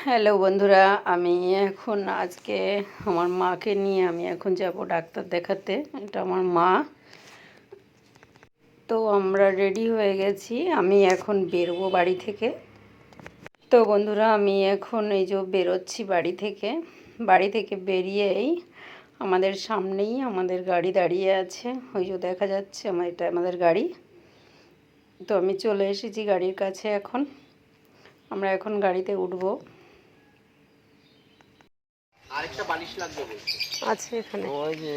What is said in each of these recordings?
Hello বন্ধুরা, আমি এখন আজকে আমার মাকে নিয়ে আমি এখন যাব ডাক্তার দেখাতে। এটা আমার মা। তো আমরা রেডি হয়ে গেছি, আমি এখন বেরোবো বাড়ি থেকে। তো বন্ধুরা, আমি এখন এই যে বেরোচ্ছি বাড়ি থেকে বেরিয়েই আমাদের সামনেই আমাদের গাড়ি দাঁড়িয়ে আছে। ওই যে দেখা যাচ্ছে এটা আমাদের গাড়ি। তো আমি চলে এসেছি গাড়ির কাছে। এখন আমরা এখন গাড়িতে উঠবো। আরেকটা বালিশ লাগবে বলছে। আছে এখানে। ওই যে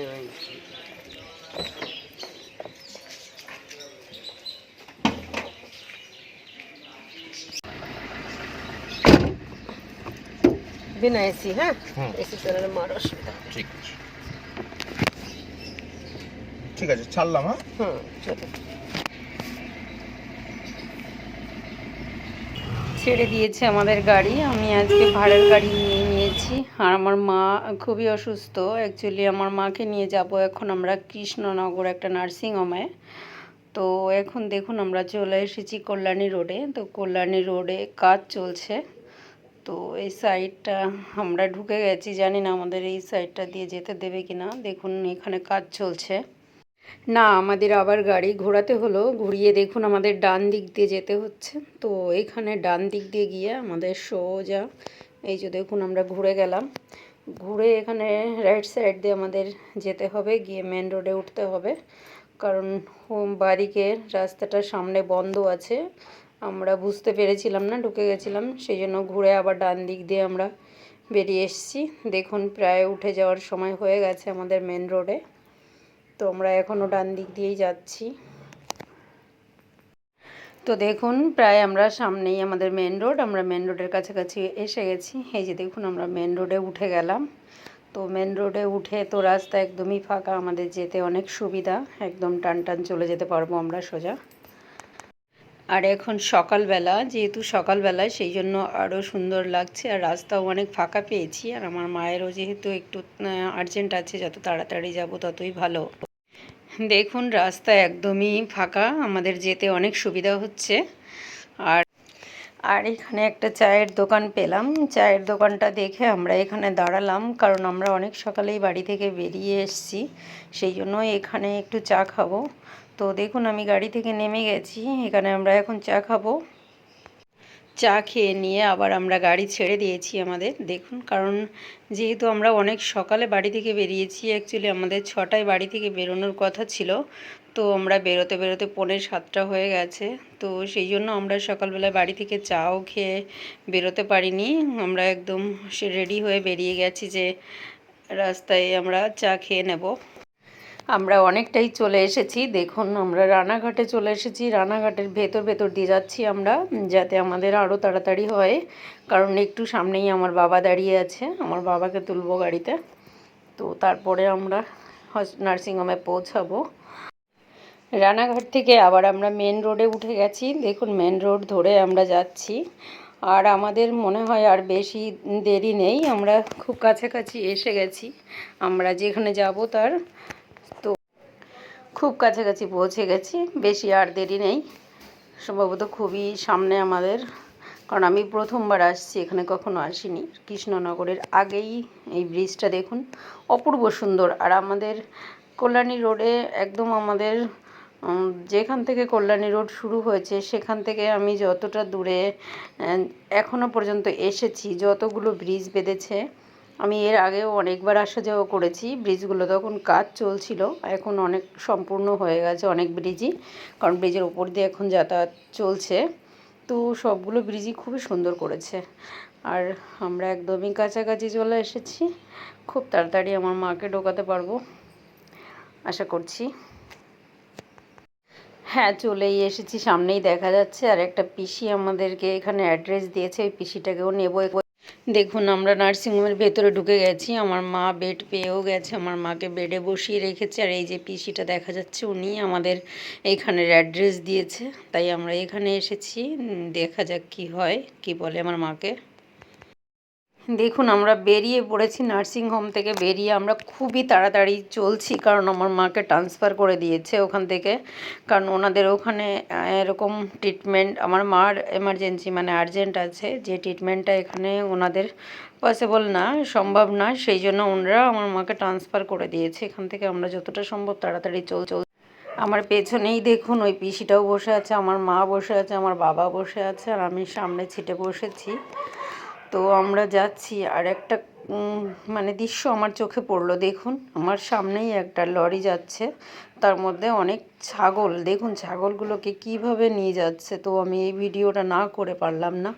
বিনা এসি, হ্যাঁ এসি চালালে মার অসুবিধা। ঠিক আছে, ঠিক আছে, ছাড়লাম। হ্যাঁ চলো। ছেড়ে দিয়েছে আমাদের গাড়ি। আমি আজকে ভাড়ার গাড়ি নিয়েছি। আর আমার মা খুবই অসুস্থ। অ্যাকচুয়ালি আমার মাকে নিয়ে যাব এখন আমরা কৃষ্ণনগর একটা নার্সিংহোমে। তো এখন দেখুন আমরা চলে এসেছি কল্যাণী রোডে। তো কল্যাণী রোডে কাজ চলছে। তো এই সাইডটা আমরা ঢুকে গেছি, জানি না আমাদের এই সাইডটা দিয়ে যেতে দেবে কিনা। দেখুন এখানে কাজ চলছে। না, আমাদের আবার গাড়ি ঘোরাতে হলো। ঘুরিয়ে দেখুন আমাদের ডান দিক দিয়ে যেতে হচ্ছে। তো এখানে ডান দিক দিয়ে গিয়ে আমাদের সোজা এই যে দেখুন আমরা ঘুরে গেলাম। ঘুরে এখানে রাইট সাইড দিয়ে আমাদের যেতে হবে, গিয়ে মেন রোডে উঠতে হবে। কারণ বাড়িকে রাস্তাটা সামনে বন্ধ আছে, আমরা বুঝতে পেরেছিলাম না, ঢুকে গেছিলাম। সেই জন্য ঘুরে আবার ডান দিক দিয়ে আমরা বেরিয়ে এসেছি। দেখুন প্রায় উঠে যাওয়ার সময় হয়ে গেছে আমাদের মেন রোডে। তো আমরা এখনও ডান দিক দিয়েই যাচ্ছি। তো দেখুন প্রায় আমরা সামনেই আমাদের মেন রোড, আমরা মেন রোডের কাছাকাছি এসে গেছি। এই যে দেখুন আমরা মেন রোডে উঠে গেলাম। তো মেন রোডে উঠে তো রাস্তা একদমই ফাঁকা, আমাদের যেতে অনেক সুবিধা, একদম টান টান চলে যেতে পারবো আমরা সোজা। আর এখন সকালবেলা, যেহেতু সকালবেলা সেই জন্য আরও সুন্দর লাগছে। আর রাস্তাও অনেক ফাঁকা পেয়েছি। আর আমার মায়েরও যেহেতু একটু আর্জেন্ট আছে, যত তাড়াতাড়ি যাব ততই ভালো। দেখুন রাস্তা একদমই ফাঁকা, আমাদের যেতে অনেক সুবিধা হচ্ছে। আর আর এখানে একটা চায়ের দোকান পেলাম। চায়ের দোকানটা দেখে আমরা এখানে দাঁড়ালাম, কারণ আমরা অনেক সকালেই বাড়ি থেকে বেরিয়ে এসেছি, সেই জন্য এখানে একটু চা খাবো। তো দেখুন আমি গাড়ি থেকে নেমে গেছি, এখানে আমরা এখন চা খাবো। চা খেয়ে নিয়ে আবার আমরা গাড়ি ছেড়ে দিয়েছি আমাদের। দেখুন কারণ যেহেতু আমরা অনেক সকালে বাড়ি থেকে বেরিয়েছি, অ্যাকচুয়ালি আমাদের 6টায় বাড়ি থেকে বেরোনোর কথা ছিল। তো আমরা বেরোতে বেরোতে 6:45 হয়ে গেছে। তো সেই জন্য আমরা সকালবেলায় বাড়ি থেকে চাও খেয়ে বেরোতে পারিনি। আমরা একদম রেডি হয়ে বেরিয়ে গেছি যে রাস্তায় আমরা চা খেয়ে নেব। আমরা অনেকটাই চলে এসেছি। দেখুন আমরা রানাঘাটে চলে এসেছি। রানাঘাটের ভেতর দিয়ে যাচ্ছি আমরা, যাতে আমাদের আরও তাড়াতাড়ি হয়। কারণ একটু সামনেই আমার বাবা দাঁড়িয়ে আছে, আমার বাবাকে তুলবো গাড়িতে। তো তারপরে আমরা নার্সিংহোমে পৌঁছাবো। রানাঘাট থেকে আবার আমরা মেন রোডে উঠে গেছি। দেখুন মেন রোড ধরে আমরা যাচ্ছি। আর আমাদের মনে হয় আর বেশি দেরি নেই, আমরা খুব কাছাকাছি এসে গেছি। আমরা যেখানে যাব তার খুব কাছাকাছি পৌঁছে গেছি, বেশি আর দেরি নেই। সম্ভবত খুবই সামনে আমাদের, কারণ আমি প্রথমবার আসছি, এখানে কখনো আসিনি। কৃষ্ণনগরের আগেই এই ব্রিজটা দেখুন, অপূর্ব সুন্দর। আর আমাদের কল্যাণী রোডে একদম আমাদের যেখান থেকে কল্যাণী রোড শুরু হয়েছে সেখান থেকে আমি যতটা দূরে এখনও পর্যন্ত এসেছি, যতগুলো ব্রিজ বেঁধেছে, আমি এর আগেও অনেকবার আসা যাওয়া করেছি। ব্রিজগুলো তখন কাজ চলছিল, এখন অনেক সম্পূর্ণ হয়ে গেছে অনেক ব্রিজই, কারণ ব্রিজের ওপর দিয়ে এখন যাতায়াত চলছে। তো সবগুলো ব্রিজই খুবই সুন্দর করেছে। আর আমরা একদমই কাছাকাছি চলে এসেছি, খুব তাড়াতাড়ি আমার মাকে ঢোকাতে পারবো আশা করছি। হ্যাঁ চলেই এসেছি, সামনেই দেখা যাচ্ছে। আর একটা পিসি আমাদেরকে এখানে অ্যাড্রেস দিয়েছে, ওই পিসিটাকেও নেবো। দেখুন আমরা নার্সিংহোমের ভেতরে ঢুকে গেছি, আমার মা বেড পেয়েও গেছে, আমার মাকে বেডে বসিয়ে রেখেছে। আর এই যে পিসিটা দেখা যাচ্ছে, উনি আমাদের এইখানের অ্যাড্রেস দিয়েছে, তাই আমরা এখানে এসেছি। দেখা যাক কি হয়, কি বলে আমার মাকে। দেখুন আমরা বেরিয়ে পড়েছি নার্সিং হোম থেকে বেরিয়ে আমরা খুবই তাড়াতাড়ি চলছি, কারণ আমার মাকে ট্রান্সফার করে দিয়েছে ওখান থেকে। কারণ ওনাদের ওখানে এরকম ট্রিটমেন্ট, আমার মার এমার্জেন্সি মানে আর্জেন্ট আছে, যে ট্রিটমেন্টটা এখানে ওনাদের পসিবল না, সম্ভব না, সেই জন্য ওনারা আমার মাকে ট্রান্সফার করে দিয়েছে এখান থেকে। আমরা যতটা সম্ভব তাড়াতাড়ি চল। আমার পেছনেই দেখুন ওই পিসিটাও বসে আছে, আমার মা বসে আছে, আমার বাবা বসে আছে, আর আমি সামনে ছিটে বসেছি। তো আমরা যাচ্ছি, আর একটা মানে দৃশ্য আমার চোখে পড়লো। দেখুন আমার সামনেই একটা লরি যাচ্ছে, তার মধ্যে অনেক ছাগল। দেখুন ছাগলগুলোকে কিভাবে নিয়ে যাচ্ছে। তো আমি এই ভিডিওটা না করে পারলাম না,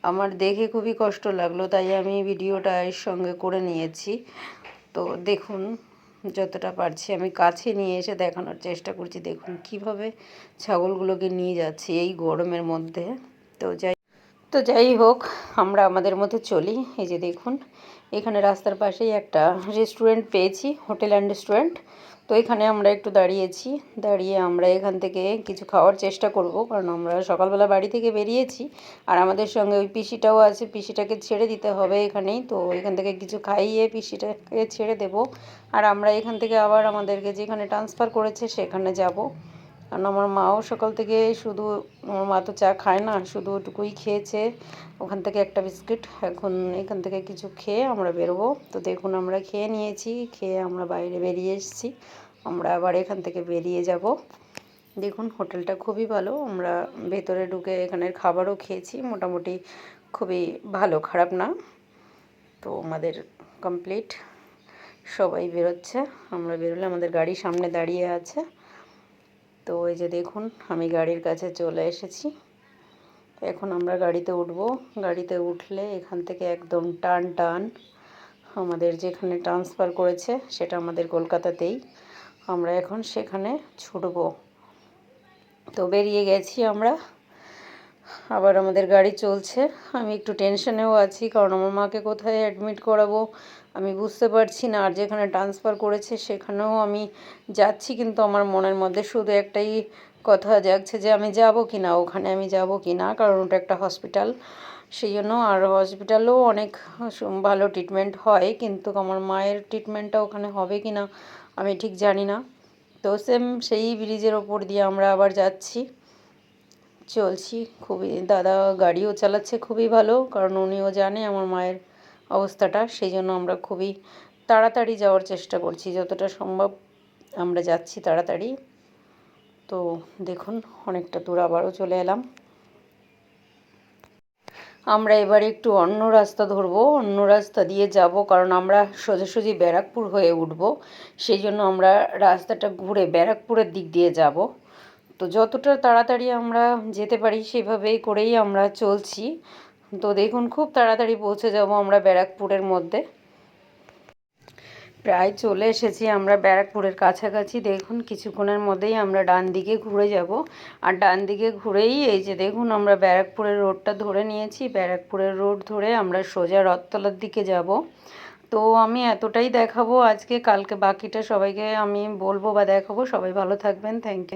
আমার দেখে খুবই কষ্ট লাগলো, তাই আমি ভিডিওটা এর সঙ্গে করে নিয়েছি। তো দেখুন যতটা পারছি আমি কাছে নিয়ে এসে দেখানোর চেষ্টা করছি। দেখুন কিভাবে ছাগলগুলোকে নিয়ে যাচ্ছে এই গরমের মধ্যে। যাই হোক, আমরা আমাদের মতো চলি। এই যে দেখুন এখানে রাস্তার পাশেই একটা রেস্টুরেন্ট পেয়েছি, হোটেল অ্যান্ড রেস্টুরেন্ট। তো এখানে আমরা একটু দাঁড়িয়েছি, দাঁড়িয়ে আমরা এখান থেকে কিছু খাওয়ার চেষ্টা করব, কারণ আমরা সকালবেলা বাড়ি থেকে বেরিয়েছি, আর আমাদের সঙ্গে ওই পিসিটাও আছে, পিসিটাকে ছেড়ে দিতে হবে এখানেই। তো এখান থেকে কিছু খাইয়ে পিসিটাকে ছেড়ে দেব, আর আমরা এখান থেকে আবার আমাদেরকে যেখানে ট্রান্সফার করেছে সেখানে যাব। কারণ আমার মাও সকাল থেকে শুধু, আমার মা তো চা খায় না, শুধু ওটুকুই খেয়েছে ওখান থেকে একটা বিস্কিট। এখন এখান থেকে কিছু খেয়ে আমরা বেরোবো। তো দেখুন আমরা খেয়ে নিয়েছি, খেয়ে আমরা বাইরে বেরিয়ে এসেছি, আমরা আবার এখান থেকে বেরিয়ে যাব। দেখুন হোটেলটা খুবই ভালো, আমরা ভেতরে ঢুকে এখানের খাবারও খেয়েছি, মোটামুটি খুবই ভালো, খারাপ না। তো আমাদের কমপ্লিট, সবাই বেরোচ্ছে, আমরা বেরোলে আমাদের গাড়ি সামনে দাঁড়িয়ে আছে। তো এই যে দেখুন আমি গাড়ির কাছে চলে এসেছি, এখন আমরা গাড়িতে উঠব। গাড়িতে উঠলে এখান থেকে একদম টান আমাদের যেখানে ট্রান্সফার করেছে সেটা আমাদের কলকাতাতেই, আমরা এখন সেখানে ছুটব। তো বেরিয়ে গেছি আমরা, আবার আমাদের গাড়ি চলছে। আমি একটু টেনশনেও আছি, কারণ আমার মাকে কোথায় অ্যাডমিট করাবো আমি বুঝতে পারছি না। আর যেখানে ট্রান্সফার করেছে সেখানেও আমি যাচ্ছি, কিন্তু আমার মনের মধ্যে শুধু একটাই কথা জাগছে যে আমি যাব কি না, ওখানে আমি যাব কি না, কারণ ওটা একটা হসপিটাল, সেই জন্য। আর হসপিটালেও অনেক ভালো ট্রিটমেন্ট হয়, কিন্তু আমার মায়ের ট্রিটমেন্টটা ওখানে হবে কি না আমি ঠিক জানি না। তো সেই ব্রিজের ওপর দিয়ে আমরা আবার যাচ্ছি, চলছি। খুবই, দাদা গাড়িও চালাচ্ছে খুবই ভালো, কারণ উনিও জানে আমার মায়ের অবস্থাটা, সেই জন্য আমরা খুবই তাড়াতাড়ি যাওয়ার চেষ্টা করছি, যতটা সম্ভব আমরা যাচ্ছি তাড়াতাড়ি। তো দেখুন অনেকটা দূর আবারও চলে এলাম। আমরা এবারে একটু অন্য রাস্তা ধরবো, অন্য রাস্তা দিয়ে যাব, কারণ আমরা সোজাসুজি ব্যারাকপুর হয়ে উঠব, সেই জন্য আমরা রাস্তাটা ঘুরে ব্যারাকপুরের দিক দিয়ে যাব। তো যতটা তাড়াতাড়ি আমরা যেতে পারি সেভাবেই করেই আমরা চলছি। তো দেখুন খুব তাড়াতাড়ি পৌঁছে যাব আমরা ব্যারাকপুরের মধ্যে। প্রায় চলে এসেছি আমরা ব্যারাকপুরের কাছাকাছি। দেখুন কিছুক্ষণের মধ্যেই আমরা ডান দিকে ঘুরে যাব, আর ডান দিকে ঘুরেই এই যে দেখুন আমরা ব্যারাকপুরের রোডটা ধরে নিয়েছি। ব্যারাকপুরের রোড ধরে আমরা সোজা রথতলার দিকে যাব। তো আমি এতটাই দেখাবো আজকে, কালকে বাকিটা সবাইকে আমি বলবো বা দেখাবো। সবাই ভালো থাকবেন, থ্যাংক ইউ।